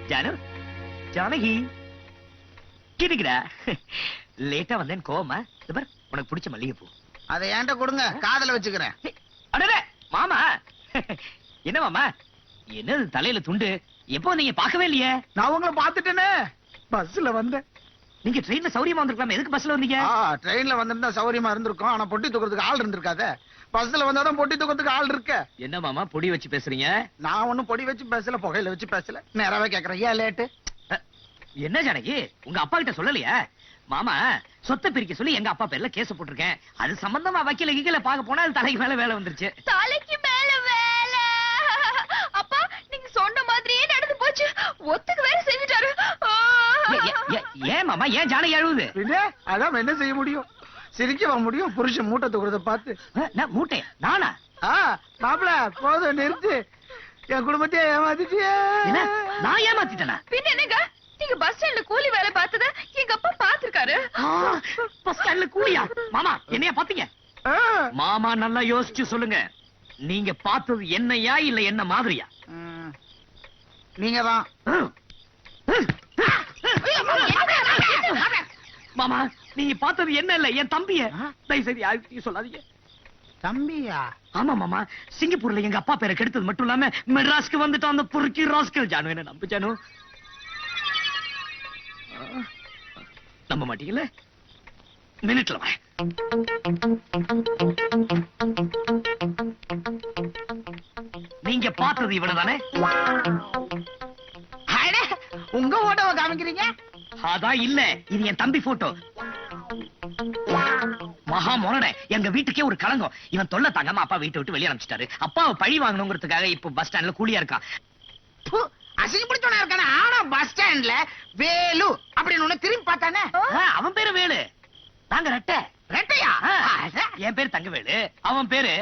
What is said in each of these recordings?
ஜானு, ஜானகி கிடுக்குடா. லேட்டா வந்தேன் கோவமா? உனக்கு பிடிச்ச மல்லிகைப்பூ அதை ஏன்ட்ட கொடுங்க, காதல வச்சுக்கிறேன். அடடே மாமா, என்ன மாமா என்னது தலையில துண்டு? எப்போ நீங்க பார்க்கவே இல்லையே? நான் உங்களை பாத்துட்டேனே, பஸ்ல வந்தேன். நீங்க ட்ரெயின்ல சௌரியமா வந்திருக்கலாம், எதுக்கு பஸ்ல வந்தீங்க? ட்ரெயின்ல வந்திருந்தா சௌரியமா இருந்திருக்கும், ஆனா பொட்டி தூக்குறதுக்கு ஆள் இருந்திருக்காதே. பஸ்ல வந்தாதான் பொட்டி தூக்குறதுக்கு ஆள் இருக்க. என்ன மாமா பொடி வச்சு பேசுறீங்க? நான் ஒண்ணும் பொடி வச்சு பேசல, புகையில வச்சு பேசல. நேராவே கேக்குறேன், ஏன் லேட்டு? என்ன ஜானகி, உங்க அப்பா கிட்ட சொல்லலையா? மாமா சொத்தை பிரிக்க சொல்லி எங்க அப்பா பேர்ல கேஸ் போட்டிருக்கேன். அது சம்பந்தமா வக்கீல கீழ பாக்க போனா அது தலைக்கு மேல வேலை வந்துருச்சு. தலைக்கு மேல வேலை? அப்பா நீங்க சொன்ன மாதிரியே நடந்து போச்சு. ஒத்துக்கு வேற செஞ்சுட்டாரு. ஏன் மாமா, ஏன் ஜானகி அழுவுது? அதான் என்ன செய்ய முடியும், சிரிக்கவா முடியும்? புருஷன் மூட்டை தூக்குறத பார்த்து. மூட்டை நானா? மாப்பிள போதும், நிறுத்து. என் குடும்பத்தையே ஏமாத்திட்டியே. நான் ஏமாத்திட்டேனா? பின்ன என்னங்க, நீங்க பஸ் ஸ்டாண்ட்ல கூலி வேலை பார்த்தத எங்க அப்பா பாத்துருக்காரு. பஸ் ஸ்டாண்ட்ல கூலியா? மாமா என்னையா பாத்தீங்க? மாமா நல்லா யோசிச்சு சொல்லுங்க, நீங்க பார்த்தது என்னையா இல்ல என்ன மாதிரியா? நீங்க தான். மாமா நீங்க பார்த்தது என்ன இல்ல என் தம்பிய. தயவு செய்து யாருக்கும் சொல்லாதீங்க. தம்பியா? ஆமா மாமா, சிங்கப்பூர்ல எங்க அப்பா பேரை கெடுத்தது மட்டும் இல்லாம மெட்ராஸ்க்கு வந்துட்டு அந்த பொறுக்கி ராஸ்கல். ஜானு என்ன நம்பு ஜானு. நம்ப மாட்டீங்கல்ல? மினிட்ல வா. நீங்க பார்த்தது இவனதானே? உங்க போட்டோவை காமிக்கிறீங்க? அதான் இல்ல, இது என் தம்பி போட்டோ. மகா மொனட, எங்க வீட்டுக்கே ஒரு களங்கம். இவன் தொல்லை தாங்காம அப்பா வீட்டை விட்டு வெளியே அனுப்பிச்சிட்டாரு. அப்பாவை பழி வாங்கணுங்கிறதுக்காக இப்ப பஸ் ஸ்டாண்ட்ல கூலியா இருக்கான். அசிங்க பிடிச்சவனா இருக்கானே. ஆனா பஸ் ஸ்டாண்ட்ல வேலு அப்படின்னு ஒண்ணு திரும்பி பார்த்தானே. அவன் பேரு வேலு, நாங்க ரெட்டை. ரெட்டையா? என் பேரு தங்கவேலு, அவன் பேரு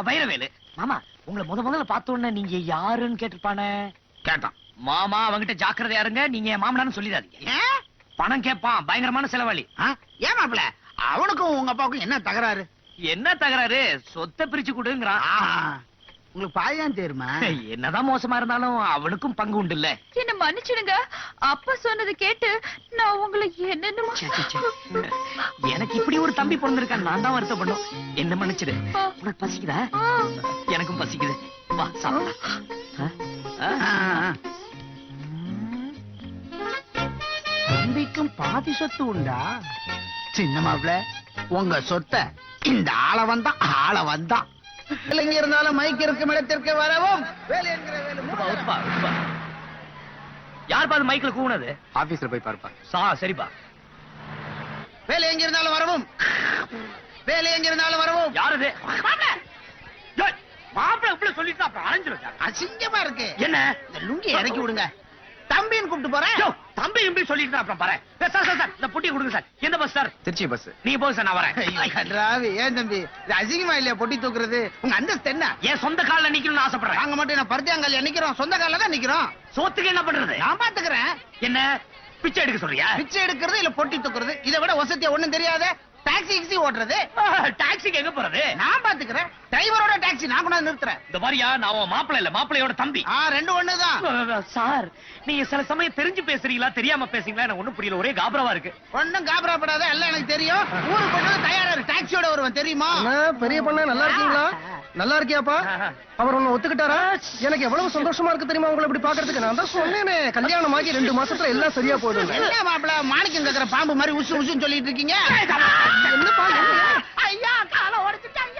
வைரவேலு. மாமா உங்களை முதல்ல பார்த்த உடனே நீங்க யாருன்னு கேட்டிருப்பானே. கேட்டான். மாமா அவங்கிட்ட ஜாக்கிரதையா இருங்க, நீங்க மாமனான்னு சொல்லிடாதீங்க. பணம் கேட்பான், பயங்கரமான செலவாளி. ஏன் மாப்பிள, அவனுக்கும் உங்க அப்பாவுக்கும் என்ன தகராறு? என்ன தகராறு? சொத்தை பிரிச்சு கொடுங்கிறான். உங்களுக்கு பாயான் தெரியுமா? என்னதான் மோசமா இருந்தாலும் அவனுக்கும் பங்கு உண்டு இல்ல. என்ன மன்னிச்சிடுங்க, அப்பா சொன்னது கேட்டு நான் உங்களை என்னென்னமோ. எனக்கு இப்படி ஒரு தம்பி பிறந்திருக்கான், நான் தான் வருத்தப்படும். என்ன மன்னிச்சிடு. உனக்கு பசிக்குதா? எனக்கும் பசிக்குது, வா சாப்பிடலாம். தம்பிக்கும் பாதி சொத்து உண்டா? சின்ன மாப்பிள, உங்க சொத்தை இந்த ஆள வந்தா இங்க இருந்தாலும் மைக் இருக்கும் இடத்திற்கு வரவும். வேலை என்கிற வேலை. யார் பாது மைக்ல கூவுனது? ஆபீஸ்ல போய் பார்ப்பா. சரிப்பா. வேலை எங்க இருந்தாலும் வரவும். வேலை எங்க இருந்தாலும் வரவும். யார் அது? மாப்பிள இப்படி சொல்லிட்டு அப்புறம் அரைஞ்சிரும். அசிங்கமா இருக்கு. என்ன இந்த லுங்கி இறக்கி விடுங்க. தம்பின்னு கூப்பிட்டு போறேன். தம்பி இப்படி சொல்லிட்டு அப்புறம் பாரு. சார் இந்த பொட்டி கொடுங்க சார். எந்த பஸ் சார்? திருச்சி பஸ். நீங்க போங்க சார், நான் வரேன். ஏன் தம்பி இது அசிங்கமா இல்லையா பொட்டி தூக்குறது? உங்க அந்தஸ்து என்ன? என் சொந்த கால்ல நிக்கணும்னு ஆசைப்படுறேன். நாங்க மட்டும் என்ன பருத்தியாங்கல்ல நிக்கிறோம், சொந்த கால்ல தான் நிக்கிறோம். சோத்துக்கு என்ன பண்றது? நான் பாத்துக்கிறேன். என்ன பிச்சை எடுக்க சொல்றியா? பிச்சை எடுக்கிறது இல்ல பொட்டி தூக்குறது, இதை விட வசதியா ஒண்ணும் தெரியாத. டாக்ஸி ஓட்டுறது. டாக்ஸிக்கு எங்க போறது? நான் பாத்துக்கிறேன். டிரைவரோட டாக்ஸி நான் கொண்டு நிறுத்துறேன். இந்த மாதிரியா, நான் உன் மாப்பிள்ளை இல்ல, மாப்பிள்ளையோட தம்பி. ரெண்டு ஒண்ணுதான். சார் நீங்க சில சமயம் தெரிஞ்சு பேசுறீங்களா தெரியாம பேசுறீங்களா எனக்கு ஒண்ணும் புரியல, ஒரே காபரவா இருக்கு. ஒண்ணும் காபரப்படாத, எல்லாம் எனக்கு தெரியும். ஊருக்கு போனது தயாரா இருக்கு, டாக்ஸியோட வருவேன் தெரியுமா? பெரிய பொண்ணு நல்லா இருக்கீங்களா? நல்லா இருக்கியாப்பா? அவர் ஒண்ணு ஒத்துக்கிட்டாரா? எனக்கு எவ்வளவு சந்தோஷமா இருக்கு தெரியுமா உங்களை இப்படி பாக்குறதுக்கு. நான் தான் சொன்னேனே, கல்யாணம் ஆகி 2 மாசத்துல எல்லாம் சரியா போயிடும். என்ன மாப்பிள மாணிக்கம் கேக்குற பாம்பு மாதிரி உசு உசுன்னு சொல்லிட்டு இருக்கீங்க? என்னப்பா? ஐயா காலை உடைச்சிட்டாங்க.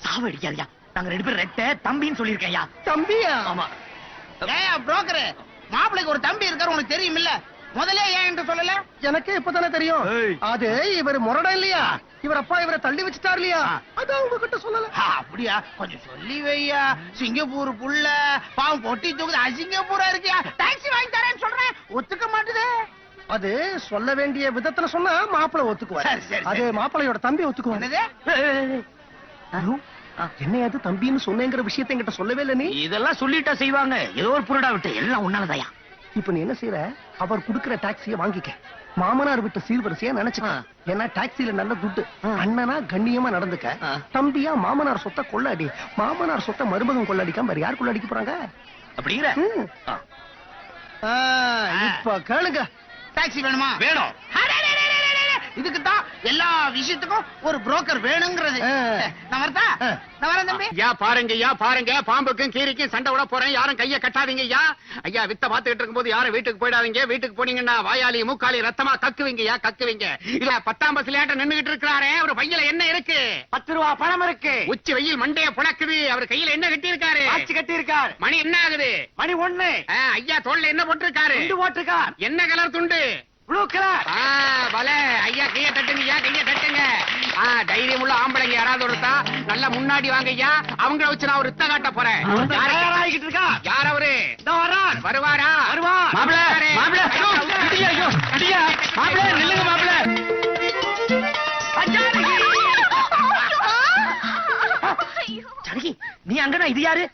சாவடிக்காதயா, நாங்க 2 பேரும் ரெட்டை தம்பின்னு சொல்லிருக்கேன்யா. தம்பியா? ஆமா. ஏயா புரோக்கர், மாப்பிளைக்கு ஒரு தம்பி இருக்காரு உனக்கு தெரியும் இல்ல? முதல்ல ஏன் என்று சொல்லல? எனக்கு இப்பதானே தெரியும். அது இவர் முரடா இல்லையா? இவர் அப்பா இவரை தள்ளி வச்சுட்டார் இல்லையா? அதான் உங்ககிட்ட சொல்லல. அப்படியா? கொஞ்சம் சொல்லி வையா. சிங்கப்பூர் புள்ள பாவம் பொட்டி தூக்குது, அசிங்கப்பூரா இருக்கியா? டாக்ஸி வாங்கி தரேன்னு சொல்றேன், ஒத்துக்க மாட்டுது. அது சொல்ல வேண்டிய விதத்துல சொன்னா மாப்பிளை ஒத்துக்குவார். அது மாப்பிளையோட தம்பி ஒத்துக்குவார். என்ன அது தம்பின்னு சொன்னேங்கிற விஷயத்தை என்கிட்ட சொல்லவே இல்ல. நீ இதெல்லாம் சொல்லிட்டா செய்வாங்க, ஏதோ ஒரு புருடா விட்டு எல்லாம் உன்னாலதாயா. இப்ப நீ என்ன செய்யற? அவர் குடுக்கிற டாக்ஸிய வாங்கிக்க. மாமனார் விட்டு சீர்வரிசையா நினைச்சுக்க. ஏன்னா டாக்ஸில நல்ல துட்டு. அண்ணனா கண்ணியமா நடந்துக்க. தம்பியா மாமனார் சொத்தை கொள்ளாடி. மாமனார் சொத்தை மருமகன் கொள்ளாடிக்காம வேற யார் கொள்ளாடிக்க போறாங்க? அப்படிங்கிற இப்ப கேளுங்க. டாக்ஸி வேணுமா? வேணும். இதுக்கு தான் எல்லா விஷயத்துக்கும் ஒரு புரோக்கர் வேணுங்கிறது. நான் வரதா? நான் வரேன் தம்பி. ஐயா பாருங்க, ஐயா பாருங்க, பாம்புக்கும் கீரிக்கும் சண்டை விட போறேன். யாரும் கைய கட்டாதீங்க ஐயா. ஐயா வித்த பாத்துக்கிட்டு இருக்கும்போது யாரும் வீட்டுக்கு போயிடாதீங்க. வீட்டுக்கு போனீங்கன்னா வாயாலி மூக்காலி ரத்தமா கக்குவீங்க. ஐயா கக்குவீங்க. இல்ல 10ஆம் பஸ்ல நின்னுகிட்டு இருக்கிறாரே, அவர் பையில என்ன இருக்கு? 10 ரூபா பணம் இருக்கு. உச்சி வெயில் மண்டைய புழக்குது. அவர் கையில என்ன கட்டி இருக்காரு? ஆச்சு கட்டி இருக்கார். மணி என்ன ஆகுது? மணி 1. ஐயா தோல்ல என்ன போட்டிருக்காரு? துண்டு போட்டிருக்கார். என்ன கலர் துண்டு? Blue colour. பல ஐயா கைய தட்டுங்க. ஐயா கைய தட்டுங்க. தைரியம் உள்ள ஆம்பளைங்க யாராவது ஒருத்தா நல்லா முன்னாடி வாங்க ஐயா. அவங்கள வச்சு நான் ஒரு யுத்தம் காட்ட போறேன். தயாராகிட்டு இருக்கா. யார் அவரு? இதோ வரான். வருவாரா? வருவான். மாப்ள, மாப்ள. இடியா, ஐயோ, இடியா. மாப்ள, நில்லுங்க மாப்ள. ஜானகி, நீ அங்கனா இது யாரு?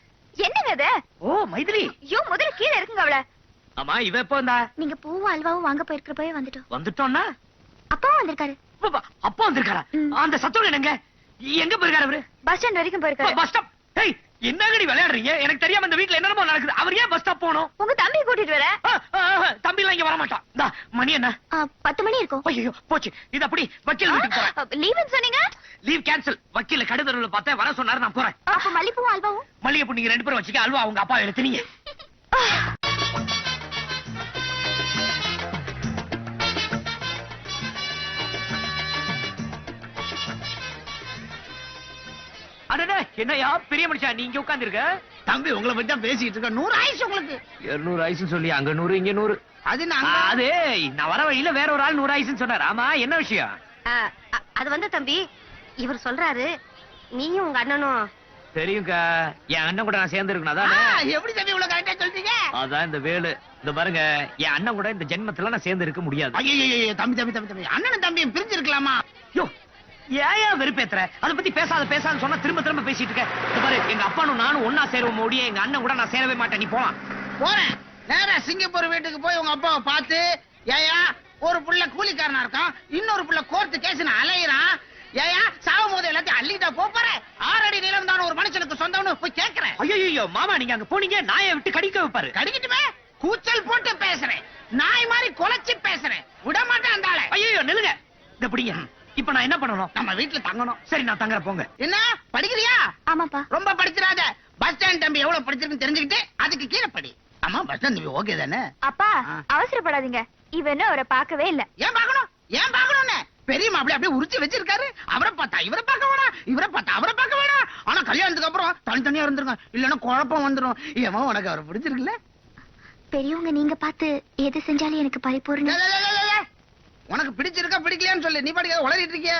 என்னங்க அது? ஓ, மைதிலி. ஐயோ, முதல்ல கீழே இருக்குங்க அவள. ஆமா, இவ எப்போ வந்தா? நீங்க பூவும் அல்வாவும் வாங்க போயிருக்கிறப்பவே வந்துட்டோம். வந்துட்டோம்னா அப்பாவும் வந்திருக்காரு. அப்பா வந்திருக்காரா? அந்த சத்தம் என்னங்க? எங்க போயிருக்காரு அவரு? பஸ் ஸ்டாண்ட் வரைக்கும் போயிருக்காரு. Bus stop. ஏய், என்னங்கடி விளையாடுறீங்க? எனக்கு தெரியாம இந்த வீட்ல என்னென்னமோ நடக்குது. அவர் ஏன் பஸ் ஸ்டாப் போகணும்? உங்க தம்பி கூட்டிட்டு வர. தம்பி எல்லாம் இங்க வர மாட்டான். இந்தா, மணி என்ன? 10 மணி இருக்கும். ஐயோ, போச்சு. இது அப்படி வக்கீல் வீட்டுக்கு போறேன். லீவுன்னு சொன்னீங்க. Leave cancel. வக்கீல கடுதருல பார்த்தேன், வர சொன்னாரு, நான் போறேன். அப்ப மல்லிப்பூவும் அல்வாவும்? மல்லிகைப்பூ நீங்க 2 பேரும் வச்சுக்க. அல்வா உங்க அப்பா எடுத்துனீங்க. அடடே, என்னையா பெரிய மனுஷா நீ இங்க உட்கார்ந்திருக்க? தம்பி உங்களை பத்தி தான் பேசிட்டு இருக்க. 100 ஆயிடுச்சு உங்களுக்கு. 200 ஆயிசுன்னு சொல்லி அங்க 100 இங்க 100. அது நாங்க அது நான் வர வழியில வேற ஒரு ஆள் 100 ஆயிசுன்னு சொன்னார். ஆமா, என்ன விஷயம்? அது வந்து தம்பி, இவர் சொல்றாரு நீயும் உங்க அண்ணனும். தெரியும்க்கா, என் அண்ணன் கூட நான் சேர்ந்து இருக்கணும். ஆ, அதானே? எப்படி தம்பி இவ்வளவு கரெக்டா சொல்றீங்க? அதான் இந்த வேலு. இந்த பாருங்க, என் அண்ணன் கூட இந்த ஜென்மத்துல நான் சேர்ந்து இருக்க முடியாது. ஐயோ, தம்பி தம்பி தம்பி தம்பி அண்ணனும் தம்பியும் பிரிஞ்சிருக்கலாமா? யோ, ஏன் வெறுப்பேத்துற? அத பத்தி பேசாத சொன்னா திரும்ப திரும்ப பேசிட்டு இருக்க. இந்த பாரு, எங்க அப்பானும் நானும் ஒன்னா சேருவோம் முடிய, எங்க அண்ணன் கூட நான் சேரவே மாட்டேன். நீ போலாம். போறேன். நேரா சிங்கப்பூர் வீட்டுக்கு போய் உங்க அப்பாவை பார்த்து, ஏயா ஒரு புள்ள கூலிக்காரனா இருக்கான், இன்னொரு புள்ள கோர்ட்டு கேஸ்னு அலையிறான், ஏயா சாவும் போது எல்லாத்தையும் அள்ளிட்டா போறேன். 6 அடி நீளம் தான் ஒரு மனுஷனுக்கு சொந்தம்னு போய் கேக்குறேன். ஐயோ மாமா, நீங்க அங்க போனீங்க, நாயை விட்டு கடிக்க வைப்பாரு. கடிக்கட்டுமே, கூச்சல் போட்டு பேசுறேன், நாய் மாதிரி குலைச்சு பேசுறேன், விட மாட்டேன் அந்த ஆளை. ஐயோ நில்லுங்க. இந்த பிடிங்க. இப்ப நான் என்ன பண்ணணும்? நம்ம வீட்டுல தங்கணும். சரி, நான் தங்குற, போங்க. என்ன படிக்கிறியா? ஆமாப்பா. ரொம்ப படிச்சிராத. பஸ் ஸ்டாண்ட் தம்பி எவ்வளவு படிச்சிருக்குன்னு தெரிஞ்சுக்கிட்டு அதுக்கு கீழே படி. ஆமா, பஸ் ஸ்டாண்ட் தம்பி ஓகே தானே? அப்பா, அவசரப்படாதீங்க. இவன் அவரை பார்க்கவே இல்ல. ஏன் பாக்கணும்? ஏன் பாக்கணும்னு பெரிய மாப்பிள்ளை அப்படியே உரிச்சு வச்சிருக்காரு. அவரை பார்த்தா இவரை பார்க்க வேணாம், இவரை பார்த்தா அவரை பார்க்க வேணாம். ஆனா கல்யாணத்துக்கு அப்புறம் தனித்தனியா இருந்துருங்க, இல்லன்னா குழப்பம் வந்துரும். ஏமா உனக்கு அவரை பிடிச்சிருக்குல்ல? பெரியவங்க நீங்க பார்த்து எது செஞ்சாலும் எனக்கு பரிபூர்ண. உனக்கு பிடிச்சிருக்கா பிடிக்கலையான்னு சொல்லு. நீ பாட்டுக்க உளறிட்டு இருக்கிய.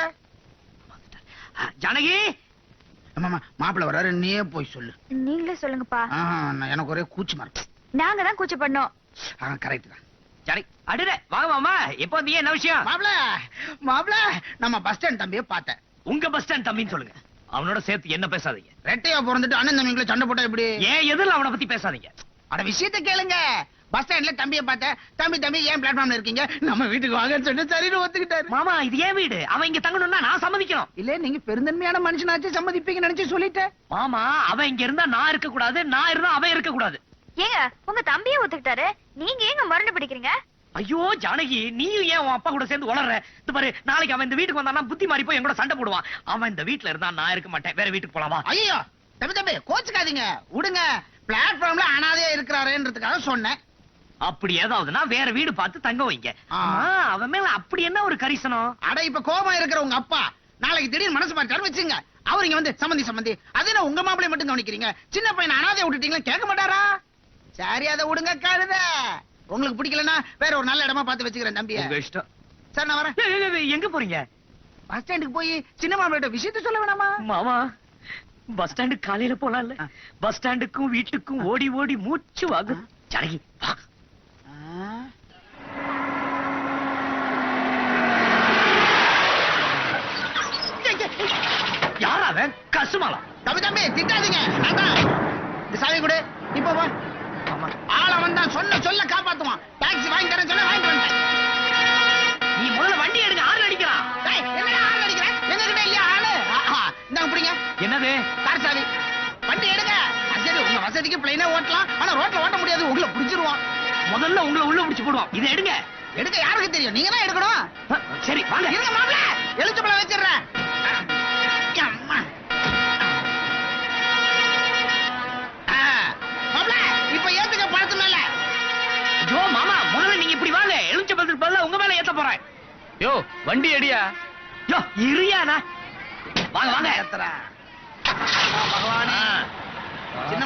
ஜானகி, மாப்பிள்ளை வராரு, நீயே போய் சொல்லு. நீங்களே சொல்லுங்கப்பா. எனக்கு ஒரே கூச்சமா இருக்கு. நாங்க தான் கூச்ச பண்ணோம். கரெக்ட் தான். ஜானகி, அடடே வாங்க மாமா. எப்போ வந்தீங்க? என்ன விஷயம்? மாப்பிள்ள நம்ம பஸ் ஸ்டாண்ட் தம்பியை பார்த்தேன். உங்க பஸ் ஸ்டாண்ட் தம்பின்னு சொல்லுங்க. அவனோட சேர்த்து என்ன பேசாதீங்க. ரெட்டையா பிறந்துட்டு அண்ணன் தம்பிங்களை சண்டை போட்டா எப்படி? ஏன் எதிரில் அவனை பத்தி பேசாதீங்க. அட விஷயத்தை கேளுங்க. பஸ் ஸ்டாண்ட்ல தம்பியை பார்த்தேன். தம்பி ஏன் பிளாட்ஃபார்ம்ல இருக்கீங்க, நம்ம வீட்டுக்கு வாங்கன்னு சொன்ன சரின்னு ஒத்துக்கிட்டாரு. மாமா, இது ஏன் வீடு. அவன் இங்க தங்கணும்னா நான் சம்மதிக்கணும். இல்ல, நீங்க பெருந்தன்மையான மனுஷனாச்சு சம்மதிப்பீங்க நினைச்சு சொல்லிட்டேன். மாமா, அவன் இங்க இருந்தா நான் இருக்க கூடாது, நான் இருந்தா அவன் இருக்க கூடாது. ஏங்க உங்க தம்பியே ஒத்துக்கிட்டாரு, நீங்க ஏங்க முரண்டு பிடிக்கிறீங்க? ஐயோ ஜானகி, நீயும் ஏன் உன் அப்பா கூட சேர்ந்து உளற? இது பாரு, நாளைக்கு அவன் இந்த வீட்டுக்கு வந்தானா புத்தி மாறி போய் என் கூட சண்டை போடுவான். அவன் இந்த வீட்டுல இருந்தா நான் இருக்க மாட்டேன். வேற வீட்டுக்கு போலாமா? ஐயோ தம்பி கோச்சுக்காதீங்க, விடுங்க. பிளாட்ஃபார்ம்ல அனாதையா இருக்கிறாருன்றதுக்காக சொன்னேன். அப்படி ஏதாவதுன்னா வேற வீடு பார்த்து தங்க வைங்க. அவன் மேல அப்படி என்ன ஒரு கரிசனம்? அட, இப்ப கோபம் இருக்கிற உங்க அப்பா நாளைக்கு திடீர்னு மனசு மாட்டாரு வச்சுங்க, அவர் இங்க வந்து சம்பந்தி அது என்ன உங்க மாப்பிளை மட்டும் கவனிக்கிறீங்க, சின்ன பையன் அனாதையா விட்டுட்டீங்களா கேட்க மாட்டாரா? சரி, அதை விடுங்க கழுத. உங்களுக்கு பிடிக்கலன்னா வேற ஒரு நல்ல இடமா பார்த்து வச்சுக்கிறேன் தம்பிய. உங்க இஷ்டம். சார் நான் வரேன். எங்க போறீங்க? பஸ் ஸ்டாண்டுக்கு போய் சின்ன மாப்பிள்ளை விஷயத்த சொல்ல வேணாமா? மாமா, பஸ் ஸ்டாண்டு காலையில போலாம்ல. பஸ் ஸ்டாண்டுக்கும் வீட்டுக்கும் ஓடி ஓடி மூச்சு வாங்கும். ஜானகி வா. யாரா அவன்? கசுமாலா? தம்பி திட்டாதீங்க. இந்த சாவி கொடு. இப்போ வா. ஆள வந்தா சொல்ல காப்பாத்துவான். டாக்ஸி வாங்கி தரேன் சொல்ல வாங்கிட்டு வந்தேன். நீ முதல்ல வண்டி எடுங்க. ஆள் அடிக்கிறான். என்னடா ஆள் அடிக்கிற? எங்க கிட்ட இல்லையா ஆளு? இந்தாங்க பிடிங்க. என்னது? கார் சாவி. வண்டி எடுங்க. சரி, உங்க வசதிக்கு பிளைனா ஓட்டலாம், ஆனா ரோட்ல ஓட்ட முடியாது, உங்களை பிடிச்சிருவான். முதல்ல முதல்ல உங்களை உள்ள பிடிச்சு போடுவோம். இதை எடுங்க. எடுக்க யாருக்கு தெரியும்? நீங்க தான் எடுக்கணும். சரி வாங்க. இருங்க மாப்ள, எலுமிச்சம்பழம் வச்சிடுறேன். அம்மா. மாப்ள, இப்ப ஏத்துக்க பழத்து மேல. ஜோ மாமா, முதல்ல நீங்க இப்படி வாங்க. எலுமிச்சம்பழத்துக்கு பதிலா உங்க மேல ஏத்த போறேன். யோ வண்டி அடியா. யோ இருயானா. வாங்க வாங்க. ஏத்துறா. பகவானே. சின்ன